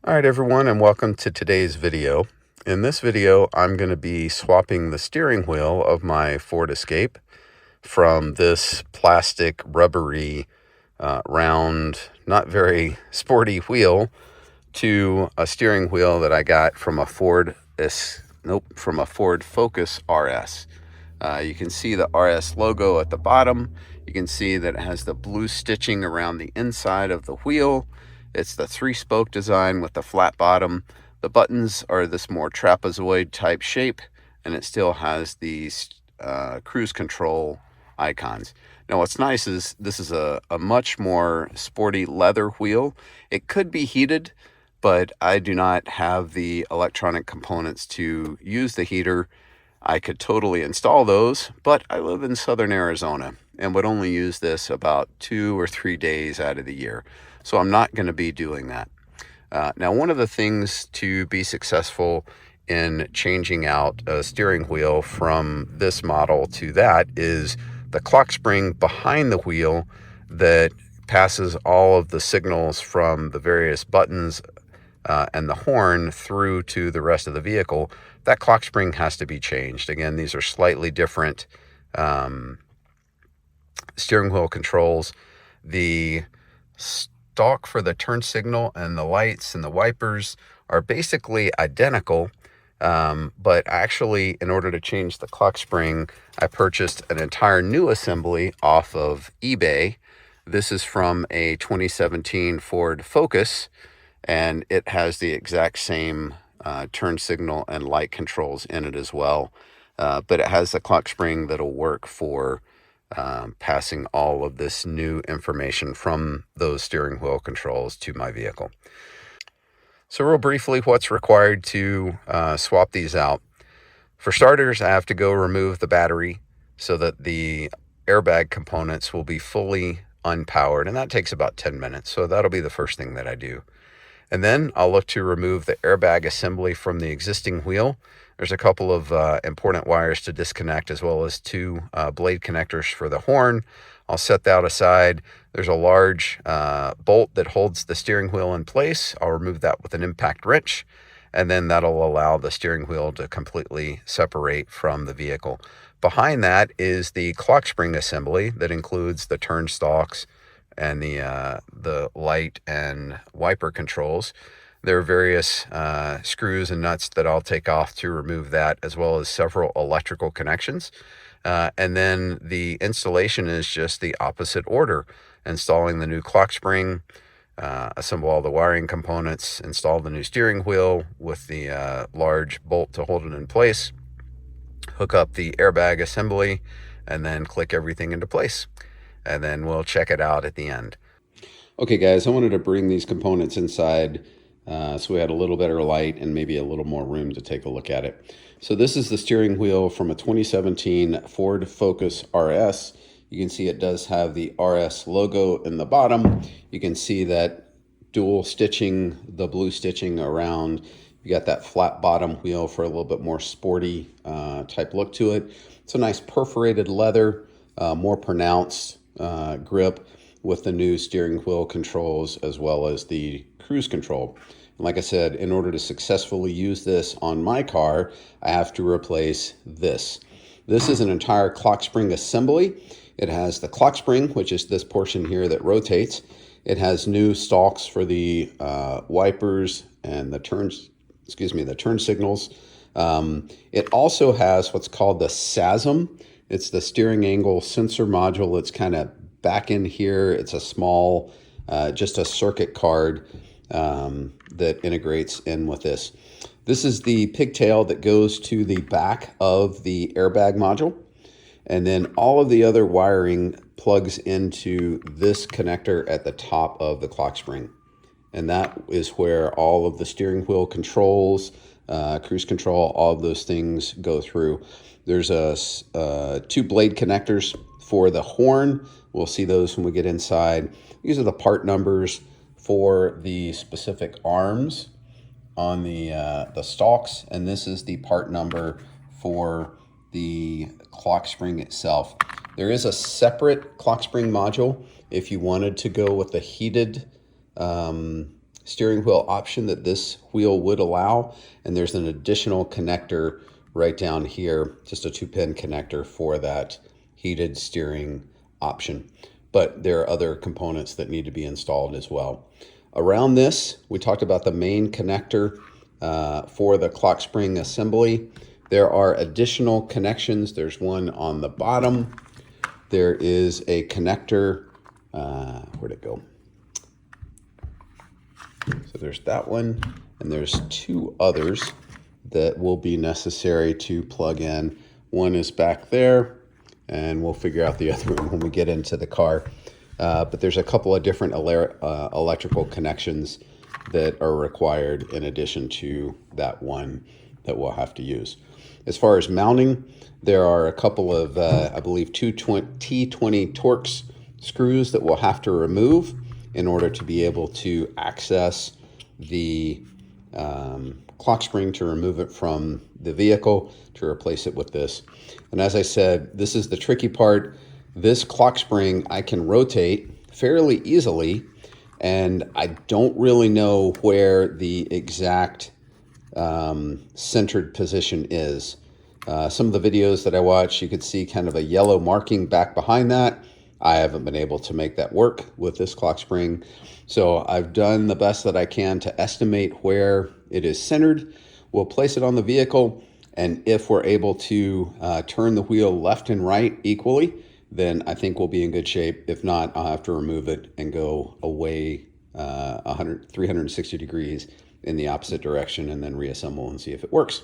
All right, everyone, and welcome to today's video. In this video, I'm going to be swapping the steering wheel of my Ford Escape from this plastic, rubbery, round, not very sporty wheel to a steering wheel that I got from a Ford Focus RS. You can see the RS logo at the bottom. You can see that it has the blue stitching around the inside of the wheel. It's the 3-spoke design with the flat bottom. The buttons are this more trapezoid type shape, and it still has these cruise control icons. Now what's nice is this is a much more sporty leather wheel. It could be heated, but I do not have the electronic components to use the heater. I could totally install those, but I live in southern Arizona and would only use this about 2 or 3 days out of the year. So I'm not going to be doing that. Now, one of the things to be successful in changing out a steering wheel from this model to that is the clock spring behind the wheel that passes all of the signals from the various buttons and the horn through to the rest of the vehicle. That clock spring has to be changed. Again, these are slightly different steering wheel controls. The stalk for the turn signal and the lights and the wipers are basically identical, but actually, in order to change the clock spring, I purchased an entire new assembly off of eBay. This is from a 2017 Ford Focus, and it has the exact same turn signal and light controls in it as well, but it has the clock spring that'll work for passing all of this new information from those steering wheel controls to my vehicle. So real briefly, what's required to swap these out? For starters, I have to go remove the battery so that the airbag components will be fully unpowered, and that takes about 10 minutes. So that'll be the first thing that I do. And then I'll look to remove the airbag assembly from the existing wheel. There's a couple of important wires to disconnect, as well as 2 blade connectors for the horn. I'll set that aside. There's a large bolt that holds the steering wheel in place. I'll remove that with an impact wrench, and then that'll allow the steering wheel to completely separate from the vehicle. Behind that is the clock spring assembly that includes the turn stalks and the light and wiper controls. There are various screws and nuts that I'll take off to remove that, as well as several electrical connections. And then the installation is just the opposite order: installing the new clock spring, assemble all the wiring components, install the new steering wheel with the large bolt to hold it in place, hook up the airbag assembly, and then click everything into place. And then we'll check it out at the end. Okay, guys, I wanted to bring these components inside so we had a little better light and maybe a little more room to take a look at it. So this is the steering wheel from a 2017 Ford Focus RS. You can see it does have the RS logo in the bottom. You can see that dual stitching, the blue stitching around. You got that flat bottom wheel for a little bit more sporty type look to it. It's a nice perforated leather, more pronounced grip with the new steering wheel controls, as well as the cruise control. And like I said, in order to successfully use this on my car, I have to replace this. This is an entire clock spring assembly. It has the clock spring, which is this portion here that rotates. It has new stalks for the wipers and the turn signals. It also has what's called the SASM. It's the steering angle sensor module. It's kind of back in here. It's a small, just a circuit card that integrates in with this. This is the pigtail that goes to the back of the airbag module. And then all of the other wiring plugs into this connector at the top of the clock spring. And that is where all of the steering wheel controls, cruise control, all of those things go through. There's 2 blade connectors for the horn. We'll see those when we get inside. These are the part numbers for the specific arms on the stalks, and this is the part number for the clock spring itself. There is a separate clock spring module if you wanted to go with the heated steering wheel option that this wheel would allow. And there's an additional connector right down here, just a 2-pin connector for that heated steering option. But there are other components that need to be installed as well. Around this, we talked about the main connector for the clock spring assembly. There are additional connections. There's one on the bottom. There is a connector, where'd it go? So there's that one, and there's 2 others that will be necessary to plug in. One is back there, and we'll figure out the other one when we get into the car. But there's a couple of different electrical connections that are required in addition to that one that we'll have to use. As far as mounting, there are a couple of, I believe, T20 Torx screws that we'll have to remove in order to be able to access the clock spring, to remove it from the vehicle, to replace it with this. And as I said, this is the tricky part. This clock spring I can rotate fairly easily, and I don't really know where the exact centered position is. Some of the videos that I watched, you could see kind of a yellow marking back behind that. I haven't been able to make that work with this clock spring. So I've done the best that I can to estimate where it is centered. We'll place it on the vehicle, and if we're able to turn the wheel left and right equally, then I think we'll be in good shape. If not, I'll have to remove it and go away 360 degrees in the opposite direction and then reassemble and see if it works.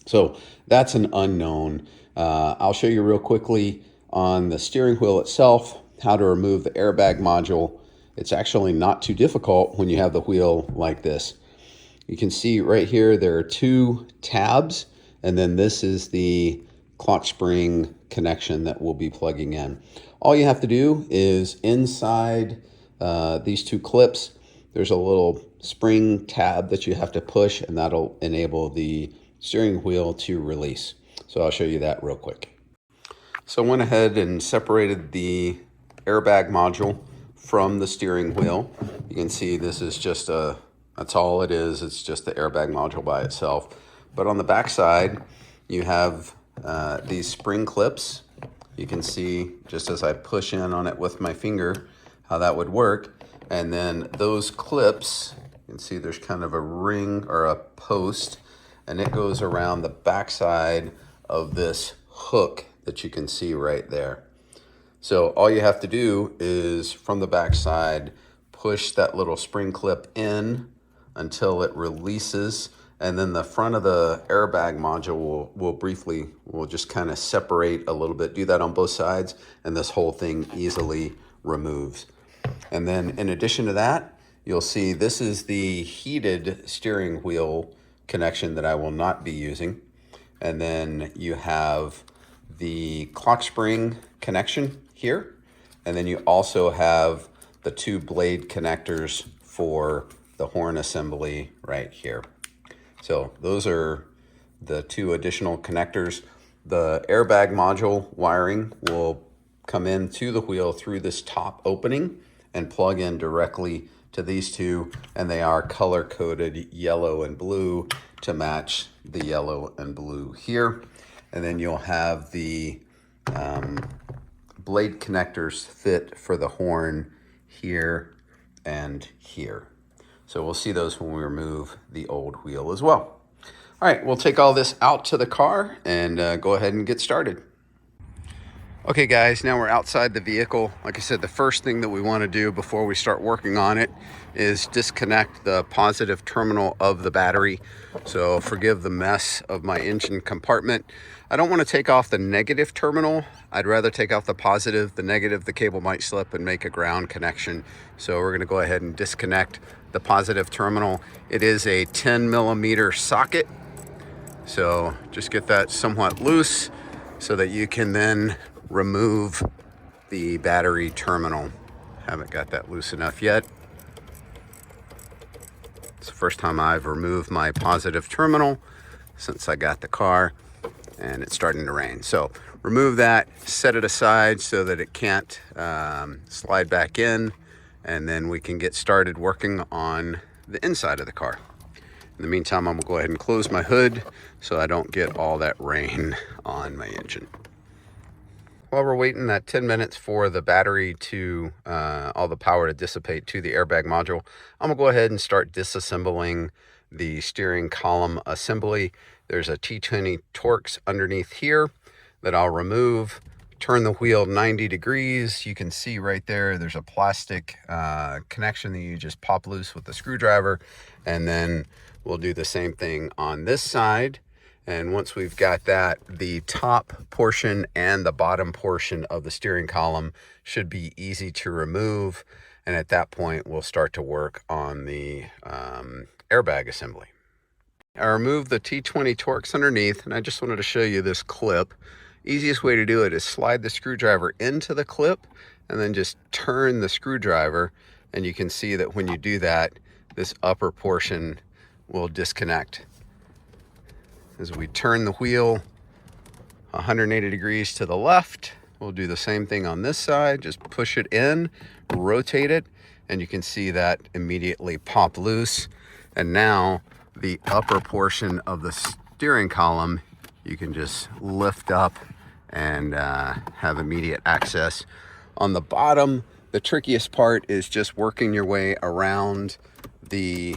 So that's an unknown. I'll show you real quickly on the steering wheel itself how to remove the airbag module. It's actually not too difficult when you have the wheel like this. You can see right here there are 2 tabs, and then this is the clock spring connection that we'll be plugging in. All you have to do is inside these 2 clips, there's a little spring tab that you have to push, and that'll enable the steering wheel to release. So I'll show you that real quick. So I went ahead and separated the airbag module from the steering wheel. You can see this is just that's all it is. It's just the airbag module by itself. But on the back side, you have these spring clips. You can see just as I push in on it with my finger how that would work. And then those clips, you can see there's kind of a ring or a post, and it goes around the backside of this hook that you can see right there. So all you have to do is from the backside push that little spring clip in until it releases, and then the front of the airbag module will just kind of separate a little bit. Do that on both sides, and this whole thing easily removes. And then in addition to that, you'll see this is the heated steering wheel connection that I will not be using. And then you have the clock spring connection here. And then you also have the 2 blade connectors for the horn assembly right here. So those are the 2 additional connectors. The airbag module wiring will come into the wheel through this top opening and plug in directly to these 2, and they are color coded yellow and blue to match the yellow and blue here. And then you'll have the blade connectors fit for the horn here and here. So we'll see those when we remove the old wheel as well. All right, we'll take all this out to the car and go ahead and get started. Okay guys, now we're outside the vehicle. Like I said, the first thing that we want to do before we start working on it is disconnect the positive terminal of the battery. So forgive the mess of my engine compartment. I don't want to take off the negative terminal. I'd rather take off the positive. The negative, the cable might slip and make a ground connection. So we're going to go ahead and disconnect the positive terminal. It is a 10mm socket. So just get that somewhat loose so that you can then remove the battery terminal. Haven't got that loose enough yet. It's the first time I've removed my positive terminal since I got the car, and it's starting to rain. So remove that, set it aside so that it can't slide back in, and then we can get started working on the inside of the car. In the meantime, I'm gonna go ahead and close my hood so I don't get all that rain on my engine. While we're waiting that 10 minutes for the battery to, all the power to dissipate to the airbag module, I'm gonna go ahead and start disassembling the steering column assembly. There's a T20 Torx underneath here that I'll remove, turn the wheel 90 degrees. You can see right there, there's a plastic connection that you just pop loose with the screwdriver, and then we'll do the same thing on this side. And once we've got that, the top portion and the bottom portion of the steering column should be easy to remove. And at that point, we'll start to work on the airbag assembly. I removed the T20 Torx underneath, and I just wanted to show you this clip. Easiest way to do it is slide the screwdriver into the clip and then just turn the screwdriver. And you can see that when you do that, this upper portion will disconnect. As we turn the wheel 180 degrees to the left, we'll do the same thing on this side. Just push it in, rotate it, and you can see that immediately pop loose. And now the upper portion of the steering column, you can just lift up and have immediate access. On the bottom, the trickiest part is just working your way around the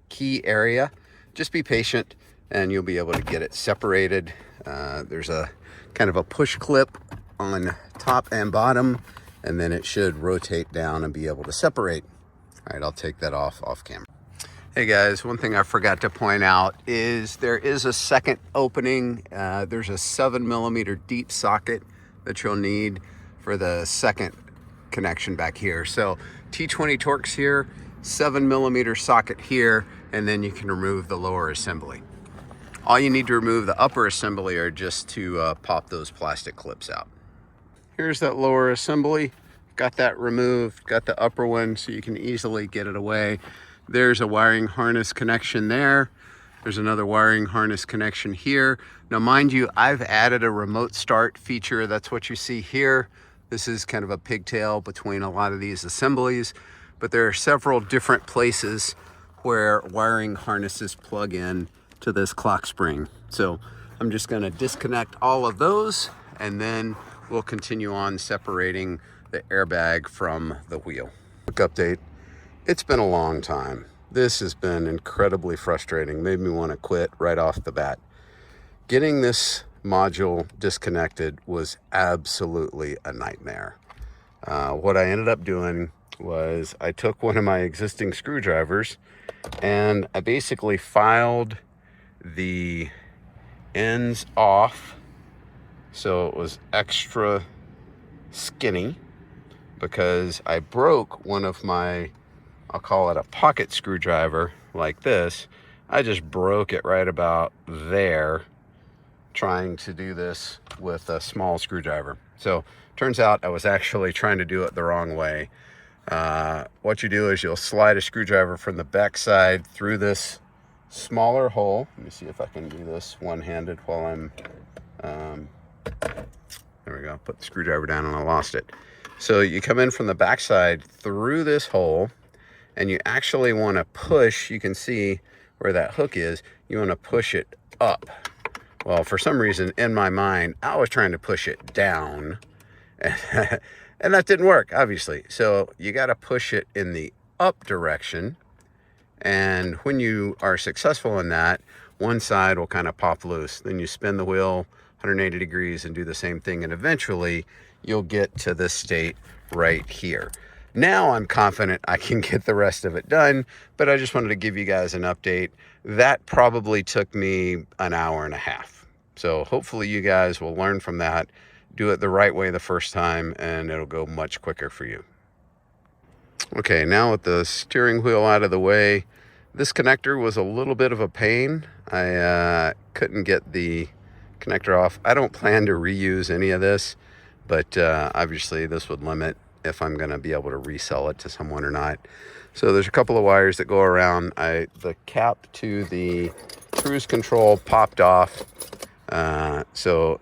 key area. Just be patient and you'll be able to get it separated. There's a kind of a push clip on top and bottom, and then it should rotate down and be able to separate. All right, I'll take that off camera. Hey guys, one thing I forgot to point out is there is a second opening. There's a 7mm deep socket that you'll need for the second connection back here. So T20 Torx here, 7mm socket here, and then you can remove the lower assembly. All you need to remove the upper assembly are just to pop those plastic clips out. Here's that lower assembly. Got that removed, got the upper one so you can easily get it away. There's a wiring harness connection there. There's another wiring harness connection here. Now mind you, I've added a remote start feature. That's what you see here. This is kind of a pigtail between a lot of these assemblies, but there are several different places where wiring harnesses plug in to this clock spring. So I'm just gonna disconnect all of those, and then we'll continue on separating the airbag from the wheel. Quick update, it's been a long time. This has been incredibly frustrating, made me wanna quit right off the bat. Getting this module disconnected was absolutely a nightmare. What I ended up doing was I took one of my existing screwdrivers and I basically filed the ends off so it was extra skinny, because I broke one of my, I'll call it a pocket screwdriver like this. I just broke it right about there trying to do this with a small screwdriver. So turns out I was actually trying to do it the wrong way. What you do is you'll slide a screwdriver from the back side through this smaller hole. Let me see if I can do this one-handed while I'm, there we go, put the screwdriver down and I lost it. So you come in from the back side through this hole, and you actually want to push, you can see where that hook is, you want to push it up. Well, for some reason in my mind, I was trying to push it down, and that didn't work, obviously. So you got to push it in the up direction. And when you are successful in that, one side will kind of pop loose. Then you spin the wheel 180 degrees and do the same thing. And eventually you'll get to this state right here. Now I'm confident I can get the rest of it done, but I just wanted to give you guys an update. That probably took me an hour and a half. So hopefully you guys will learn from that, do it the right way the first time, and it'll go much quicker for you. Okay, now with the steering wheel out of the way, this connector was a little bit of a pain. I couldn't get the connector off. I don't plan to reuse any of this, but obviously this would limit if I'm going to be able to resell it to someone or not. So there's a couple of wires that go around. The cap to the cruise control popped off. So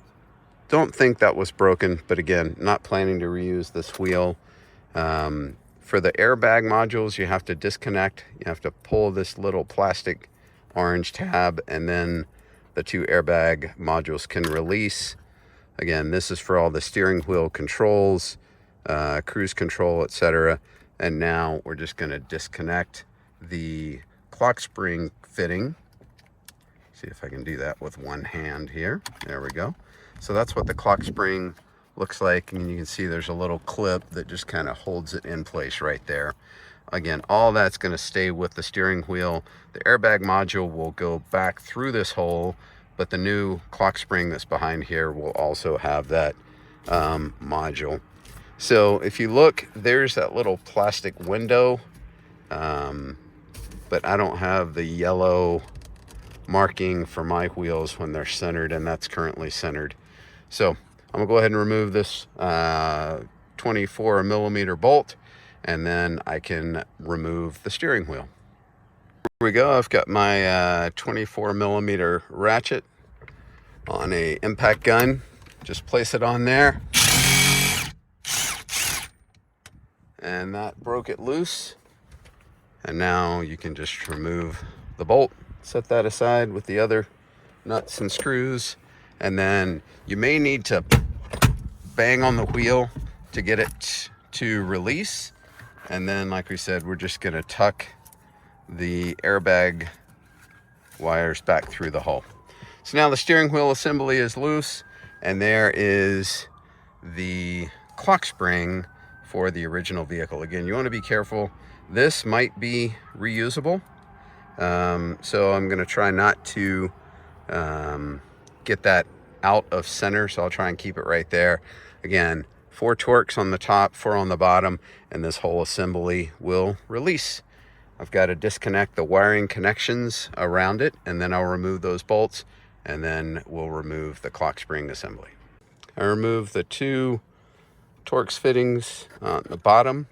don't think that was broken, but again, not planning to reuse this wheel. For the airbag modules, you have to disconnect. You have to pull this little plastic orange tab, and then the two airbag modules can release. Again, this is for all the steering wheel controls, cruise control, etc. And now we're just going to disconnect the clock spring fitting. See if I can do that with one hand here. There we go. So that's what the clock spring looks like, and you can see there's a little clip that just kind of holds it in place right there. Again, all that's going to stay with the steering wheel. The airbag module will go back through this hole, but the new clock spring that's behind here will also have that module. So if you look, there's that little plastic window, but I don't have the yellow marking for my wheels when they're centered, and that's currently centered. So I'm gonna go ahead and remove this 24 millimeter bolt, and then I can remove the steering wheel. Here we go. I've got my 24 millimeter ratchet on a impact gun. Just place it on there, and that broke it loose. And now you can just remove the bolt, set that aside with the other nuts and screws, and then you may need to bang on the wheel to get it to release. And then, like we said, we're just gonna tuck the airbag wires back through the hole. So now the steering wheel assembly is loose, and there is the clock spring for the original vehicle. Again, you want to be careful. This might be reusable, so I'm going to try not to get that out of center, so I'll try and keep it right there. Again, 4 Torx on the top, 4 on the bottom, and this whole assembly will release. I've got to disconnect the wiring connections around it, and then I'll remove those bolts, and then we'll remove the clock spring assembly. I removed the 2 Torx fittings on the bottom.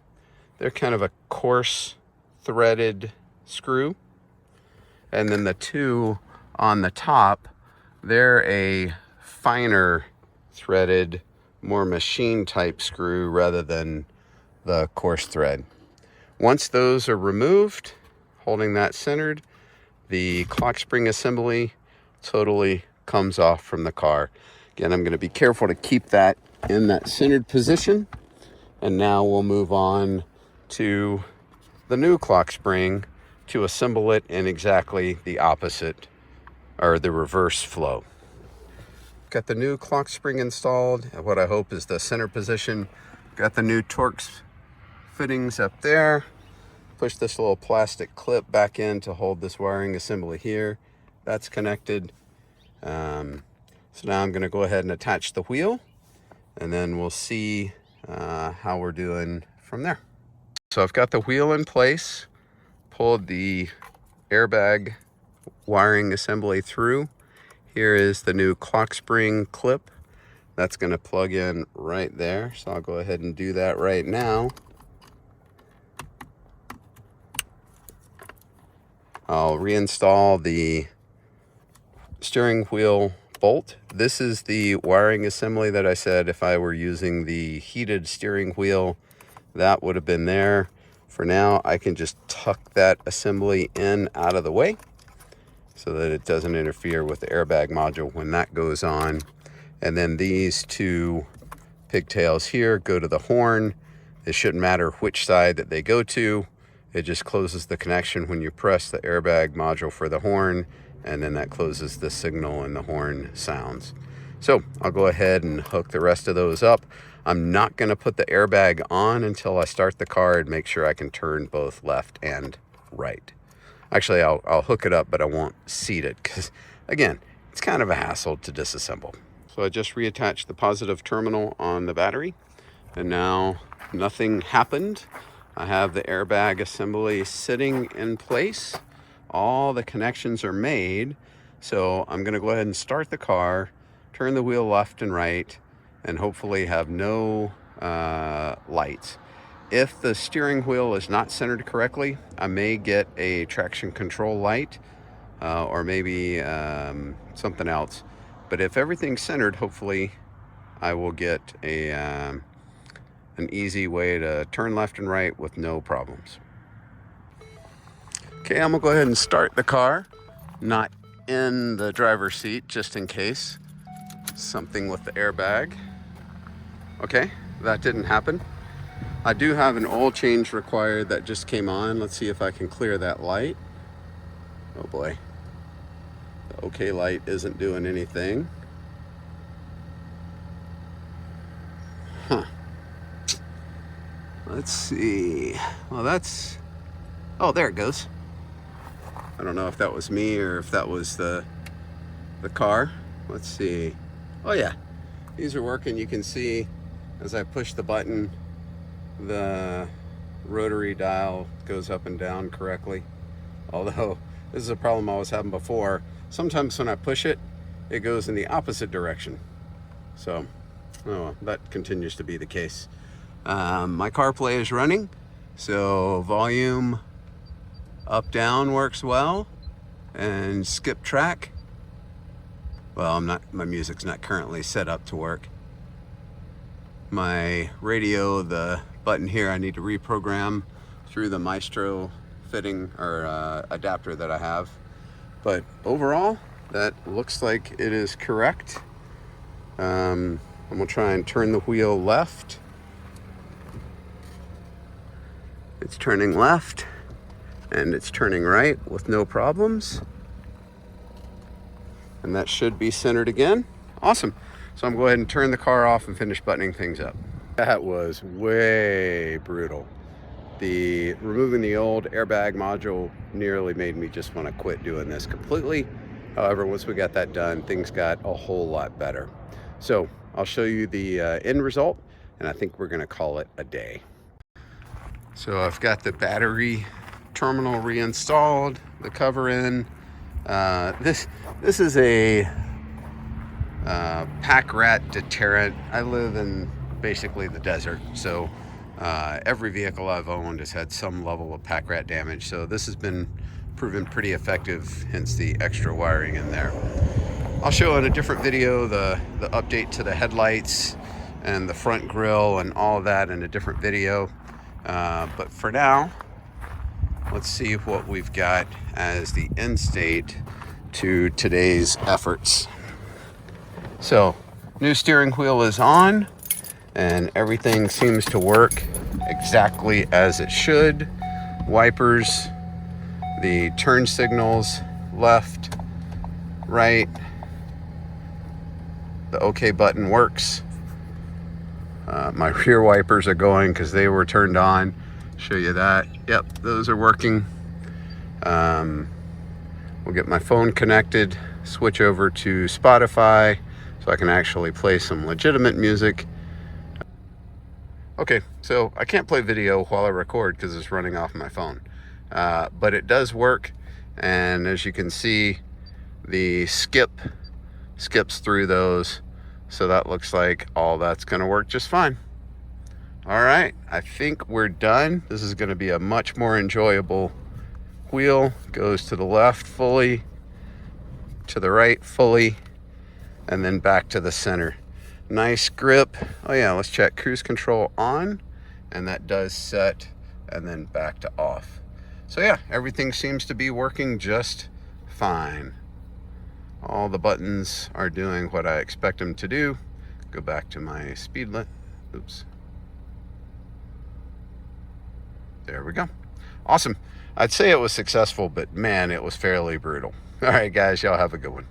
They're kind of a coarse threaded screw. And then the 2 on the top, they're a finer threaded, more machine type screw rather than the coarse thread. Once those are removed, holding that centered, the clock spring assembly totally comes off from the car. Again, I'm going to be careful to keep that in that centered position. And now we'll move on to the new clock spring to assemble it in exactly the opposite, or the reverse flow. Got the new clock spring installed at what I hope is the center position. Got the new Torx fittings up there. Push this little plastic clip back in to hold this wiring assembly here. That's connected. So now I'm going to go ahead and attach the wheel, and then we'll see how we're doing from there. So I've got the wheel in place, pulled the airbag wiring assembly through. Here is the new clock spring clip. That's going to plug in right there. So I'll go ahead and do that right now. I'll reinstall the steering wheel bolt. This is the wiring assembly that I said if I were using the heated steering wheel, that would have been there. For now, I can just tuck that assembly in out of the way so that it doesn't interfere with the airbag module when that goes on. And then these 2 pigtails here go to the horn. It shouldn't matter which side that they go to. It just closes the connection when you press the airbag module for the horn, and then that closes the signal and the horn sounds. So I'll go ahead and hook the rest of those up. I'm not going to put the airbag on until I start the car and make sure I can turn both left and right. Actually, I'll hook it up, but I won't seat it because, again, it's kind of a hassle to disassemble. So I just reattached the positive terminal on the battery, and now nothing happened. I have the airbag assembly sitting in place. All the connections are made. So I'm going to go ahead and start the car, turn the wheel left and right, and hopefully have no lights. If the steering wheel is not centered correctly, I may get a traction control light or maybe something else. But if everything's centered, hopefully I will get a an easy way to turn left and right with no problems. Okay, I'm gonna go ahead and start the car, not in the driver's seat, just in case. Something with the airbag. Okay, that didn't happen. I do have an oil change required that just came on. Let's see if I can clear that light. Oh boy. The OK light isn't doing anything. Huh. Let's see. Well, that's... Oh, there it goes. I don't know if that was me or if that was the car. Let's see. Oh yeah, these are working. You can see as I push the button, the rotary dial goes up and down correctly. Although this is a problem I was having before. Sometimes when I push it, it goes in the opposite direction. So, oh well, that continues to be the case. My CarPlay is running, so volume up down works well, and skip track. Well, my music's not currently set up to work. My radio, the button here, I need to reprogram through the Maestro fitting or adapter that I have. But overall, that looks like it is correct. I'm gonna try and turn the wheel left. It's turning left, and it's turning right with no problems. And that should be centered again. Awesome. So I'm going to go ahead and turn the car off and finish buttoning things up. That was way brutal. Removing the old airbag module nearly made me just want to quit doing this completely. However, once we got that done, things got a whole lot better. So I'll show you the end result, and I think we're going to call it a day. So I've got the battery terminal reinstalled, the cover in. This is a pack rat deterrent. I live in basically the desert, so every vehicle I've owned has had some level of pack rat damage. So this has been proven pretty effective, hence the extra wiring in there. I'll show in a different video the update to the headlights and the front grille and all of that in a different video. But for now, let's see what we've got as the end state to today's efforts. So, new steering wheel is on, and everything seems to work exactly as it should. Wipers, the turn signals, left, right. The OK button works. My rear wipers are going because they were turned on. Show you that. Yep, those are working. We'll get my phone connected, switch over to Spotify so I can actually play some legitimate music. Okay, so I can't play video while I record because it's running off my phone. But it does work, and as you can see, the skips through those, so that looks like all that's going to work just fine. All right, I think we're done. This is going to be a much more enjoyable wheel. Goes to the left fully, to the right fully, and then back to the center. Nice grip. Oh yeah, let's check cruise control on, and that does set, and then back to off. So yeah, everything seems to be working just fine. All the buttons are doing what I expect them to do. Go back to my speed limit. Oops. There we go. Awesome. I'd say it was successful, but man, it was fairly brutal. All right, guys, y'all have a good one.